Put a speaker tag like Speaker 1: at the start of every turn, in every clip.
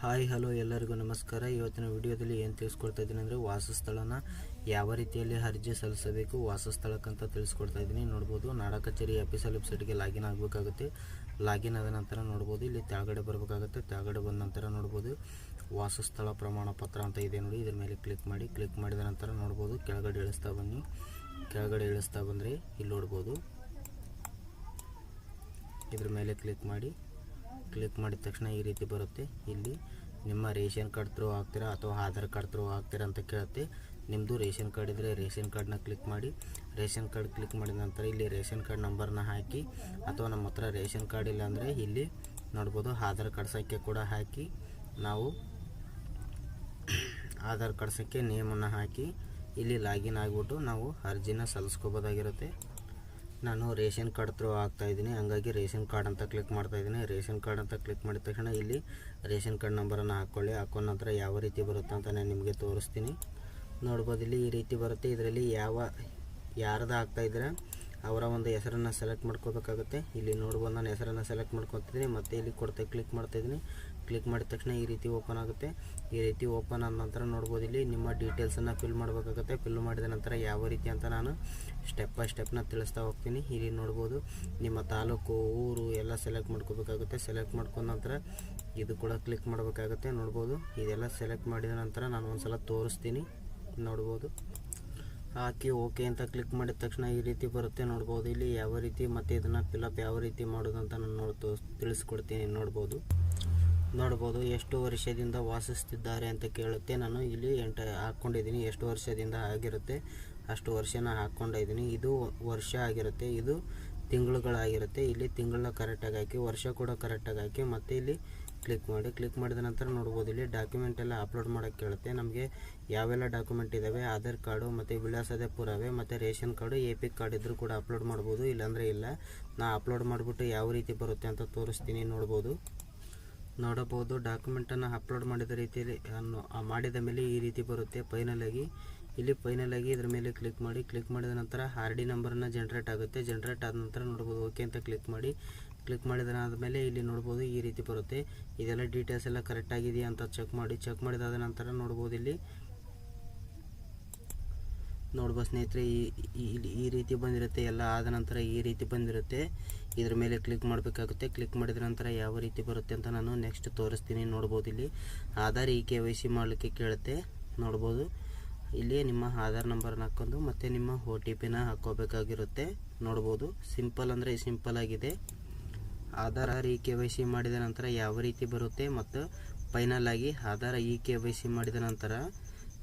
Speaker 1: Hi hello ಎಲ್ಲರಿಗೂ ನಮಸ್ಕಾರ. ಇವತ್ತಿನ ವಿಡಿಯೋದಲ್ಲಿ ಏನು ತಿಳಿಸ್ಕೊಡ್ತಾ ಇದ್ದೀನಿ ಅಂದರೆ ವಾಸಸ್ಥಳನ ಯಾವ ರೀತಿಯಲ್ಲಿ ಅರ್ಜಿ ಸಲ್ಲಿಸಬೇಕು ವಾಸಸ್ಥಳಕ್ಕಂತ ತಿಳಿಸ್ಕೊಡ್ತಾ ಇದ್ದೀನಿ. ನೋಡ್ಬೋದು ನಾಡ ಕಚೇರಿ ಆಫೀಸಲ್ ವೆಬ್ಸೈಟ್ಗೆ ಲಾಗಿನ್ ಆಗಬೇಕಾಗುತ್ತೆ. ಲಾಗಿನ್ ಆದ ನಂತರ ನೋಡ್ಬೋದು ಇಲ್ಲಿ ಕೆಳಗಡೆ ಬರಬೇಕಾಗುತ್ತೆ. ಕೆಳಗಡೆ ಬಂದ ನಂತರ ನೋಡ್ಬೋದು ವಾಸಸ್ಥಳ ಪ್ರಮಾಣ ಪತ್ರ ಅಂತ ಇದೆ ನೋಡಿ, ಇದ್ರ ಮೇಲೆ ಕ್ಲಿಕ್ ಮಾಡಿ. ಕ್ಲಿಕ್ ಮಾಡಿದ ನಂತರ ನೋಡ್ಬೋದು ಕೆಳಗಡೆ ಇಳಿಸ್ತಾ ಬನ್ನಿ. ಕೆಳಗಡೆ ಇಳಿಸ್ತಾ ಬಂದರೆ ಇಲ್ಲಿ ನೋಡ್ಬೋದು ಇದ್ರ ಮೇಲೆ ಕ್ಲಿಕ್ ಮಾಡಿ. ಕ್ಲಿಕ್ ಮಾಡಿದ ತಕ್ಷಣ ಈ ರೀತಿ ಬರುತ್ತೆ. ಇಲ್ಲಿ ನಿಮ್ಮ ರೇಷನ್ ಕಾರ್ಡ್ ಥ್ರೂ ಹಾಕ್ತೀರಾ ಅಥವಾ ಆಧಾರ್ ಕಾರ್ಡ್ ಥ್ರೂ ಹಾಕ್ತೀರಾ ಅಂತ ಕೇಳುತ್ತೆ. ನಿಮ್ಮದು ರೇಷನ್ ಕಾರ್ಡ್ ಇದ್ದರೆ ರೇಷನ್ ಕಾರ್ಡ್ನ ಕ್ಲಿಕ್ ಮಾಡಿ. ರೇಷನ್ ಕಾರ್ಡ್ ಕ್ಲಿಕ್ ಮಾಡಿದ ನಂತರ ಇಲ್ಲಿ ರೇಷನ್ ಕಾರ್ಡ್ ನಂಬರ್ನ ಹಾಕಿ, ಅಥವಾ ನಮ್ಮ ಹತ್ರ ರೇಷನ್ ಕಾರ್ಡ್ ಇಲ್ಲ ಅಂದರೆ ಇಲ್ಲಿ ನೋಡ್ಬೋದು ಆಧಾರ್ ಕಾರ್ಡ್ ಸಂಖ್ಯೆ ಕೂಡ ಹಾಕಿ, ನಾವು ಆಧಾರ್ ಕಾರ್ಡ್ ಸಂಖ್ಯೆ ನೇಮನ್ನು ಹಾಕಿ ಇಲ್ಲಿ ಲಾಗಿನ್ ಆಗಿಬಿಟ್ಟು ನಾವು ಅರ್ಜಿನ ಸಲ್ಲಿಸ್ಕೋಬೋದಾಗಿರುತ್ತೆ. ನಾನು ರೇಷನ್ ಕಾರ್ಡ್ ಥ್ರೂ ಹಾಕ್ತಾಯಿದ್ದೀನಿ, ಹಂಗಾಗಿ ರೇಷನ್ ಕಾರ್ಡ್ ಅಂತ ಕ್ಲಿಕ್ ಮಾಡ್ತಾಯಿದ್ದೀನಿ. ರೇಷನ್ ಕಾರ್ಡ್ ಅಂತ ಕ್ಲಿಕ್ ಮಾಡಿದ ತಕ್ಷಣ ಇಲ್ಲಿ ರೇಷನ್ ಕಾರ್ಡ್ ನಂಬರನ್ನು ಹಾಕ್ಕೊಂಡ ನಂತರ ಯಾವ ರೀತಿ ಬರುತ್ತೆ ಅಂತ ನಾನು ನಿಮಗೆ ತೋರಿಸ್ತೀನಿ. ನೋಡ್ಬೋದು ಇಲ್ಲಿ ಈ ರೀತಿ ಬರುತ್ತೆ. ಇದರಲ್ಲಿ ಯಾರ್ದು ಹಾಕ್ತಾಯಿದ್ರೆ ಅವರ ಒಂದು ಹೆಸರನ್ನು ಸೆಲೆಕ್ಟ್ ಮಾಡ್ಕೋಬೇಕಾಗುತ್ತೆ. ಇಲ್ಲಿ ನೋಡ್ಬೋದು ನಾನು ಹೆಸರನ್ನು ಸೆಲೆಕ್ಟ್ ಮಾಡ್ಕೊತಿದ್ದೀನಿ, ಮತ್ತು ಇಲ್ಲಿ ಕ್ಲಿಕ್ ಮಾಡ್ತಾಯಿದ್ದೀನಿ. ಕ್ಲಿಕ್ ಮಾಡಿದ ತಕ್ಷಣ ಈ ರೀತಿ ಓಪನ್ ಆಗುತ್ತೆ. ಈ ರೀತಿ ಓಪನ್ ಆದ ನಂತರ ನೋಡ್ಬೋದು ಇಲ್ಲಿ ನಿಮ್ಮ ಡೀಟೇಲ್ಸನ್ನು ಫಿಲ್ ಮಾಡಬೇಕಾಗುತ್ತೆ. ಫಿಲ್ ಮಾಡಿದ ನಂತರ ಯಾವ ರೀತಿ ಅಂತ ನಾನು ಸ್ಟೆಪ್ ಬೈ ಸ್ಟೆಪ್ನ ತಿಳಿಸ್ತಾ ಹೋಗ್ತೀನಿ. ಇಲ್ಲಿ ನೋಡ್ಬೋದು ನಿಮ್ಮ ತಾಲೂಕು, ಊರು ಎಲ್ಲ ಸೆಲೆಕ್ಟ್ ಮಾಡ್ಕೋಬೇಕಾಗುತ್ತೆ. ಸೆಲೆಕ್ಟ್ ಮಾಡ್ಕೊಂಡ ನಂತರ ಇದು ಕೂಡ ಕ್ಲಿಕ್ ಮಾಡಬೇಕಾಗುತ್ತೆ. ನೋಡ್ಬೋದು ಇದೆಲ್ಲ ಸೆಲೆಕ್ಟ್ ಮಾಡಿದ ನಂತರ ನಾನು ಒಂದು ಸಲ ತೋರಿಸ್ತೀನಿ. ನೋಡ್ಬೋದು ಹಾಕಿ ಓಕೆ ಅಂತ ಕ್ಲಿಕ್ ಮಾಡಿದ ತಕ್ಷಣ ಈ ರೀತಿ ಬರುತ್ತೆ. ನೋಡ್ಬೋದು ಇಲ್ಲಿ ಯಾವ ರೀತಿ ಮತ್ತು ಇದನ್ನು ಫಿಲಪ್ ಯಾವ ರೀತಿ ಮಾಡೋದು ಅಂತ ನಾನು ತಿಳಿಸ್ಕೊಡ್ತೀನಿ. ನೋಡ್ಬೋದು ಎಷ್ಟು ವರ್ಷದಿಂದ ವಾಸಿಸ್ತಿದ್ದಾರೆ ಅಂತ ಕೇಳುತ್ತೆ. ನಾನು ಇಲ್ಲಿ ಹಾಕ್ಕೊಂಡಿದ್ದೀನಿ, ಎಷ್ಟು ವರ್ಷದಿಂದ ಆಗಿರುತ್ತೆ ಅಷ್ಟು ವರ್ಷನ ಹಾಕ್ಕೊಂಡಿದ್ದೀನಿ. ಇದು ವರ್ಷ ಆಗಿರುತ್ತೆ, ಇದು ತಿಂಗಳುಗಳಾಗಿರುತ್ತೆ. ಇಲ್ಲಿ ತಿಂಗಳನ್ನ ಕರೆಕ್ಟಾಗಿ ಹಾಕಿ, ವರ್ಷ ಕೂಡ ಕರೆಕ್ಟಾಗಿ ಹಾಕಿ, ಮತ್ತು ಇಲ್ಲಿ ಕ್ಲಿಕ್ ಮಾಡಿ. ಕ್ಲಿಕ್ ಮಾಡಿದ ನಂತರ ನೋಡ್ಬೋದು ಇಲ್ಲಿ ಡಾಕ್ಯುಮೆಂಟ್ ಎಲ್ಲ ಅಪ್ಲೋಡ್ ಮಾಡೋಕ್ಕೆ ಕೇಳುತ್ತೆ. ನಮಗೆ ಯಾವೆಲ್ಲ ಡಾಕ್ಯುಮೆಂಟ್ ಇದ್ದಾವೆ, ಆಧಾರ್ ಕಾರ್ಡು ಮತ್ತು ವಿಳಾಸದ ಪುರಾವೆ ಮತ್ತು ರೇಷನ್ ಕಾರ್ಡು, ಎಪಿಕ್ ಕಾರ್ಡ್ ಇದ್ದರೂ ಕೂಡ ಅಪ್ಲೋಡ್ ಮಾಡ್ಬೋದು, ಇಲ್ಲಾಂದರೆ ಇಲ್ಲ. ನಾ ಅಪ್ಲೋಡ್ ಮಾಡಿಬಿಟ್ಟು ಯಾವ ರೀತಿ ಬರುತ್ತೆ ಅಂತ ತೋರಿಸ್ತೀನಿ. ನೋಡಬಹುದು ಡಾಕ್ಯುಮೆಂಟನ್ನು ಅಪ್ಲೋಡ್ ಮಾಡಿದ ರೀತಿಯಲ್ಲಿ ಮಾಡಿದ ಮೇಲೆ ಈ ರೀತಿ ಬರುತ್ತೆ. ಫೈನಲಾಗಿ ಇದ್ರ ಮೇಲೆ ಕ್ಲಿಕ್ ಮಾಡಿ. ಕ್ಲಿಕ್ ಮಾಡಿದ ನಂತರ ಆರ್ ಡಿ ನಂಬರನ್ನು ಜನ್ರೇಟ್ ಆಗುತ್ತೆ. ಜನ್ರೇಟ್ ಆದ ನಂತರ ನೋಡ್ಬೋದು ಓಕೆ ಅಂತ ಕ್ಲಿಕ್ ಮಾಡಿ. ಕ್ಲಿಕ್ ಮಾಡಿದಾದ್ಮೇಲೆ ಇಲ್ಲಿ ನೋಡ್ಬೋದು ಈ ರೀತಿ ಬರುತ್ತೆ. ಇದೆಲ್ಲ ಡೀಟೇಲ್ಸ್ ಎಲ್ಲ ಕರೆಕ್ಟ್ ಆಗಿದೆಯಾ ಅಂತ ಚೆಕ್ ಮಾಡಿ. ಚೆಕ್ ಮಾಡಿದಾದ ನಂತರ ನೋಡ್ಬೋದು ಇಲ್ಲಿ ನೋಡ್ಬೋದು ಸ್ನೇಹಿತರೆ ಈ ರೀತಿ ಬಂದಿರುತ್ತೆ. ಎಲ್ಲ ಆದ ನಂತರ ಈ ರೀತಿ ಬಂದಿರುತ್ತೆ. ಇದ್ರ ಮೇಲೆ ಕ್ಲಿಕ್ ಮಾಡಬೇಕಾಗುತ್ತೆ. ಕ್ಲಿಕ್ ಮಾಡಿದ ನಂತರ ಯಾವ ರೀತಿ ಬರುತ್ತೆ ಅಂತ ನಾನು ನೆಕ್ಸ್ಟ್ ತೋರಿಸ್ತೀನಿ. ನೋಡ್ಬೋದು ಇಲ್ಲಿ ಆಧಾರ್ KYC ಮಾಡಲಿಕ್ಕೆ ಕೇಳುತ್ತೆ. ನೋಡ್ಬೋದು ಇಲ್ಲಿ ನಿಮ್ಮ ಆಧಾರ್ ನಂಬರ್ನ ಹಾಕ್ಕೊಂಡು ಮತ್ತು ನಿಮ್ಮ OTPನ ಹಾಕ್ಕೋಬೇಕಾಗಿರುತ್ತೆ. ನೋಡ್ಬೋದು ಸಿಂಪಲ್ ಅಂದರೆ ಸಿಂಪಲ್ ಆಗಿದೆ. ಆಧಾರ್ KYC ಮಾಡಿದ ನಂತರ ಯಾವ ರೀತಿ ಬರುತ್ತೆ ಮತ್ತು ಫೈನಲ್ ಆಗಿ ಆಧಾರ್ KYC ಮಾಡಿದ ನಂತರ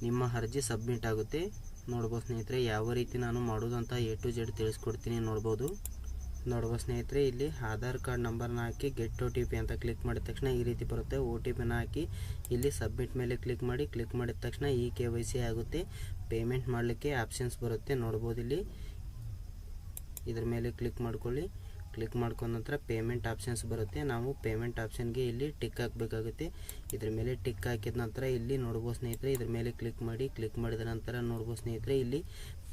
Speaker 1: ನಿಮ್ಮ ಅರ್ಜಿ ಸಬ್ಮಿಟ್ ಆಗುತ್ತೆ. ನೋಡ್ಬೋದು ಸ್ನೇಹಿತರೆ ಯಾವ ರೀತಿ ನಾನು ಮಾಡೋದು ಅಂತ A to Z ತಿಳಿಸ್ಕೊಡ್ತೀನಿ. ನೋಡ್ಬೋದು ಸ್ನೇಹಿತರೆ ಇಲ್ಲಿ ಆಧಾರ್ ಕಾರ್ಡ್ ನಂಬರ್ನ ಹಾಕಿ ಗೆಟ್ OTP ಅಂತ ಕ್ಲಿಕ್ ಮಾಡಿದ ತಕ್ಷಣ ಈ ರೀತಿ ಬರುತ್ತೆ. OTPನ ಹಾಕಿ ಇಲ್ಲಿ ಸಬ್ಮಿಟ್ ಮೇಲೆ ಕ್ಲಿಕ್ ಮಾಡಿ. ಕ್ಲಿಕ್ ಮಾಡಿದ ತಕ್ಷಣ KYC ಆಗುತ್ತೆ. ಪೇಮೆಂಟ್ ಮಾಡಲಿಕ್ಕೆ ಆಪ್ಷನ್ಸ್ ಬರುತ್ತೆ. ನೋಡ್ಬೋದು ಇಲ್ಲಿ ಇದ್ರ ಮೇಲೆ ಕ್ಲಿಕ್ ಮಾಡ್ಕೊಳ್ಳಿ. ಕ್ಲಿಕ್ ಮಾಡ್ಕೊಂಡ ನಂತರ ಪೇಮೆಂಟ್ ಆಪ್ಷನ್ಸ್ ಬರುತ್ತೆ. ನಾವು ಪೇಮೆಂಟ್ ಆಪ್ಷನ್ಗೆ ಇಲ್ಲಿ ಟಿಕ್ ಹಾಕಬೇಕಾಗುತ್ತೆ. ಇದ್ರ ಮೇಲೆ ಟಿಕ್ ಹಾಕಿದ ನಂತರ ಇಲ್ಲಿ ನೋಡ್ಬೋದು ಸ್ನೇಹಿತರೆ ಇದ್ರ ಮೇಲೆ ಕ್ಲಿಕ್ ಮಾಡಿ. ಕ್ಲಿಕ್ ಮಾಡಿದ ನಂತರ ನೋಡ್ಬೋದು ಸ್ನೇಹಿತರೆ ಇಲ್ಲಿ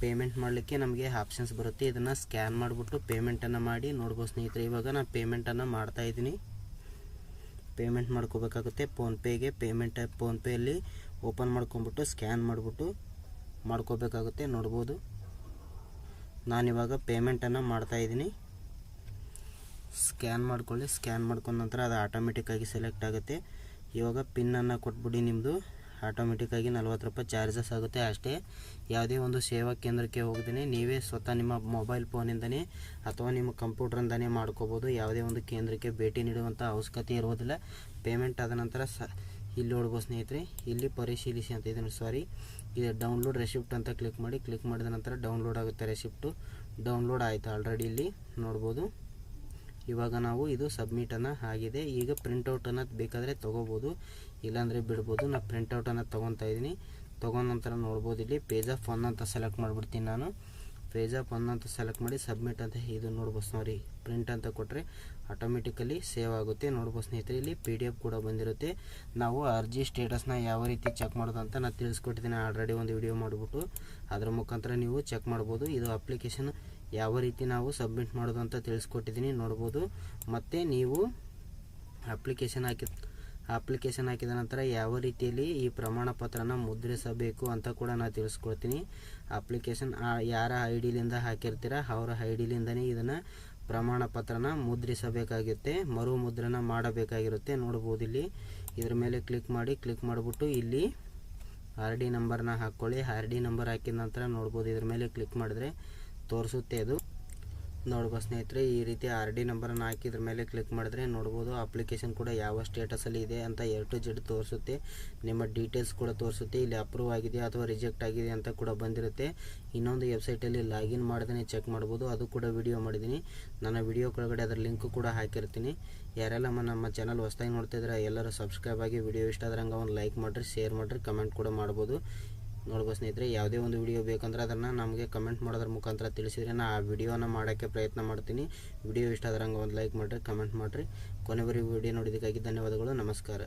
Speaker 1: ಪೇಮೆಂಟ್ ಮಾಡಲಿಕ್ಕೆ ನಮಗೆ ಆಪ್ಷನ್ಸ್ ಬರುತ್ತೆ. ಇದನ್ನು ಸ್ಕ್ಯಾನ್ ಮಾಡಿಬಿಟ್ಟು ಪೇಮೆಂಟನ್ನು ಮಾಡಿ. ನೋಡ್ಬೋದು ಸ್ನೇಹಿತರೆ ಇವಾಗ ನಾನು ಪೇಮೆಂಟನ್ನು ಮಾಡ್ತಾಯಿದ್ದೀನಿ. ಪೇಮೆಂಟ್ ಮಾಡ್ಕೋಬೇಕಾಗುತ್ತೆ. ಫೋನ್ಪೇಗೆ ಫೋನ್ಪೇಯಲ್ಲಿ ಓಪನ್ ಮಾಡ್ಕೊಂಬಿಟ್ಟು ಸ್ಕ್ಯಾನ್ ಮಾಡಿಬಿಟ್ಟು ಮಾಡ್ಕೋಬೇಕಾಗುತ್ತೆ. ನೋಡ್ಬೋದು ನಾನಿವಾಗ ಪೇಮೆಂಟನ್ನು ಮಾಡ್ತಾಯಿದ್ದೀನಿ. ಸ್ಕ್ಯಾನ್ ಮಾಡ್ಕೊಳ್ಳಿ. ಸ್ಕ್ಯಾನ್ ಮಾಡ್ಕೊಂಡ ನಂತರ ಅದು ಆಟೋಮೆಟಿಕ್ಕಾಗಿ ಸೆಲೆಕ್ಟ್ ಆಗುತ್ತೆ. ಇವಾಗ ಪಿನ್ನನ್ನು ಕೊಟ್ಬಿಡಿ. ನಿಮ್ಮದು ಆಟೋಮೆಟಿಕ್ಕಾಗಿ 40 ರೂಪಾಯಿ ಚಾರ್ಜಸ್ ಆಗುತ್ತೆ ಅಷ್ಟೇ. ಯಾವುದೇ ಒಂದು ಸೇವಾ ಕೇಂದ್ರಕ್ಕೆ ಹೋಗ್ದೇ ನೀವೇ ಸ್ವತಃ ನಿಮ್ಮ ಮೊಬೈಲ್ ಫೋನಿಂದನೇ ಅಥವಾ ನಿಮ್ಮ ಕಂಪ್ಯೂಟ್ರಿಂದನೇ ಮಾಡ್ಕೋಬೋದು. ಯಾವುದೇ ಒಂದು ಕೇಂದ್ರಕ್ಕೆ ಭೇಟಿ ನೀಡುವಂಥ ಅವಶ್ಯಕತೆ ಇರುವುದಿಲ್ಲ. ಪೇಮೆಂಟ್ ಆದ ನಂತರ ಇಲ್ಲಿ ನೋಡ್ಬೋದು ಸ್ನೇಹಿತರೆ ಇಲ್ಲಿ ಪರಿಶೀಲಿಸಿ ಅಂತ ಇದೆ. ಇದು ಡೌನ್ಲೋಡ್ ರೆಸಿಪ್ಟ್ ಅಂತ ಕ್ಲಿಕ್ ಮಾಡಿ. ಕ್ಲಿಕ್ ಮಾಡಿದ ನಂತರ ಡೌನ್ಲೋಡ್ ಆಗುತ್ತೆ. ರೆಸಿಪ್ಟು ಡೌನ್ಲೋಡ್ ಆಯಿತು ಆಲ್ರೆಡಿ. ಇಲ್ಲಿ ನೋಡ್ಬೋದು ಇವಾಗ ನಾವು ಇದು ಸಬ್ಮಿಟನ್ನು ಆಗಿದೆ. ಈಗ ಪ್ರಿಂಟೌಟನ್ನು ಬೇಕಾದರೆ ತೊಗೋಬೋದು, ಇಲ್ಲಾಂದರೆ ಬಿಡ್ಬೋದು. ನಾನು ಪ್ರಿಂಟೌಟನ್ನು ತೊಗೊತಾ ಇದ್ದೀನಿ. ತೊಗೊಂಡ ನಂತರ ನೋಡ್ಬೋದು ಇಲ್ಲಿ ಪೇಜ್ ಆಫ್ 1 ಅಂತ ಸೆಲೆಕ್ಟ್ ಮಾಡಿಬಿಡ್ತೀನಿ. ನಾನು ಪೇಜ್ ಆಫ್ 1 ಅಂತ ಸೆಲೆಕ್ಟ್ ಮಾಡಿ ಸಬ್ಮಿಟ್ ಅಂತ ಇದು ನೋಡ್ಬೋದು ಪ್ರಿಂಟ್ ಅಂತ ಕೊಟ್ಟರೆ ಆಟೋಮೆಟಿಕಲಿ ಸೇವ್ ಆಗುತ್ತೆ. ನೋಡ್ಬೋದು ಸ್ನೇಹಿತರೆ ಇಲ್ಲಿ PDF ಕೂಡ ಬಂದಿರುತ್ತೆ. ನಾವು ಅರ್ಜಿ ಸ್ಟೇಟಸ್ನ ಯಾವ ರೀತಿ ಚೆಕ್ ಮಾಡೋದು ಅಂತ ನಾನು ತಿಳಿಸ್ಕೊಟ್ಟಿದ್ದೀನಿ ಆಲ್ರೆಡಿ ಒಂದು ವಿಡಿಯೋ ಮಾಡಿಬಿಟ್ಟು. ಅದರ ಮುಖಾಂತರ ನೀವು ಚೆಕ್ ಮಾಡ್ಬೋದು. ಇದು ಅಪ್ಲಿಕೇಶನ್ ಯಾವ ರೀತಿ ನಾವು ಸಬ್ಮಿಟ್ ಮಾಡೋದು ಅಂತ ತಿಳಿಸ್ಕೊಟ್ಟಿದ್ದೀನಿ. ನೋಡ್ಬೋದು ಮತ್ತು ನೀವು ಅಪ್ಲಿಕೇಶನ್ ಅಪ್ಲಿಕೇಶನ್ ಹಾಕಿದ ನಂತರ ಯಾವ ರೀತಿಯಲ್ಲಿ ಈ ಪ್ರಮಾಣ ಪತ್ರನ ಮುದ್ರಿಸಬೇಕು ಅಂತ ಕೂಡ ನಾನು ತಿಳಿಸ್ಕೊಡ್ತೀನಿ. ಅಪ್ಲಿಕೇಶನ್ ಯಾರ ಐ ಡಿಲಿಂದ ಹಾಕಿರ್ತೀರ ಅವರ ಐ ಡಿಲಿಂದನೇ ಇದನ್ನು ಪ್ರಮಾಣ ಪತ್ರನ ಮುದ್ರಿಸಬೇಕಾಗುತ್ತೆ, ಮರು ಮುದ್ರಣ ಮಾಡಬೇಕಾಗಿರುತ್ತೆ. ನೋಡ್ಬೋದು ಇಲ್ಲಿ ಇದ್ರ ಮೇಲೆ ಕ್ಲಿಕ್ ಮಾಡಿಬಿಟ್ಟು ಇಲ್ಲಿ ಆರ್ ಡಿ ನಂಬರ್ನ ಹಾಕ್ಕೊಳ್ಳಿ. ಆರ್ ಡಿ ನಂಬರ್ ಹಾಕಿದ ನಂತರ ನೋಡ್ಬೋದು ಇದ್ರ ಮೇಲೆ ಕ್ಲಿಕ್ ಮಾಡಿದ್ರೆ ತೋರಿಸುತ್ತೆ. ಅದು ನೋಡ್ಬೋದು ಸ್ನೇಹಿತರೆ, ಈ ರೀತಿ ಆರ್ ಡಿ ನಂಬರನ್ನು ಹಾಕಿ ಇದ್ರ ಮೇಲೆ ಕ್ಲಿಕ್ ಮಾಡಿದ್ರೆ ನೋಡ್ಬೋದು ಅಪ್ಲಿಕೇಶನ್ ಕೂಡ ಯಾವ ಸ್ಟೇಟಸಲ್ಲಿ ಇದೆ ಅಂತ A to Z ತೋರಿಸುತ್ತೆ. ನಿಮ್ಮ ಡೀಟೇಲ್ಸ್ ಕೂಡ ತೋರಿಸುತ್ತೆ. ಇಲ್ಲಿ ಅಪ್ರೂವ್ ಆಗಿದೆ ಅಥವಾ ರಿಜೆಕ್ಟ್ ಆಗಿದೆ ಅಂತ ಕೂಡ ಬಂದಿರುತ್ತೆ. ಇನ್ನೊಂದು ವೆಬ್ಸೈಟಲ್ಲಿ ಲಾಗಿನ್ ಮಾಡ್ದೇ ಚೆಕ್ ಮಾಡ್ಬೋದು, ಅದು ಕೂಡ ವಿಡಿಯೋ ಮಾಡಿದ್ದೀನಿ. ನನ್ನ ವಿಡಿಯೋ ಕೆಳಗಡೆ ಅದರ ಲಿಂಕ್ ಕೂಡ ಹಾಕಿರ್ತೀನಿ. ಯಾರೆಲ್ಲ ನಮ್ಮ ಚಾನಲ್ ಹೊಸದಾಗಿ ನೋಡ್ತಿದ್ರೆ ಎಲ್ಲರೂ ಸಬ್ಸ್ಕ್ರೈಬ್ ಆಗಿ, ವಿಡಿಯೋ ಇಷ್ಟ ಆದ್ರೆ ಹಂಗೆ ಒಂದು ಲೈಕ್ ಮಾಡಿರಿ, ಶೇರ್ ಮಾಡಿರಿ, ಕಮೆಂಟ್ ಕೂಡ ಮಾಡ್ಬೋದು. ನೋಡ್ಬೋದು ಸ್ನೇಹಿತರೆ, ಯಾವುದೇ ಒಂದು ವಿಡಿಯೋ ಬೇಕಂದ್ರೆ ಅದನ್ನು ನಮಗೆ ಕಮೆಂಟ್ ಮಾಡೋದ್ರ ಮುಖಾಂತರ ತಿಳಿಸಿದರೆ ನಾನು ಆ ವಿಡಿಯೋನ ಮಾಡೋಕ್ಕೆ ಪ್ರಯತ್ನ ಮಾಡ್ತೀನಿ. ವಿಡಿಯೋ ಇಷ್ಟ ಆದ್ರೆ ಹಂಗೆ ಒಂದು ಲೈಕ್ ಮಾಡಿರಿ, ಕಮೆಂಟ್ ಮಾಡಿರಿ. ಕೊನೆವರೆಗೂ ವಿಡಿಯೋ ನೋಡಿದ್ದಕ್ಕಾಗಿ ಧನ್ಯವಾದಗಳು. ನಮಸ್ಕಾರ.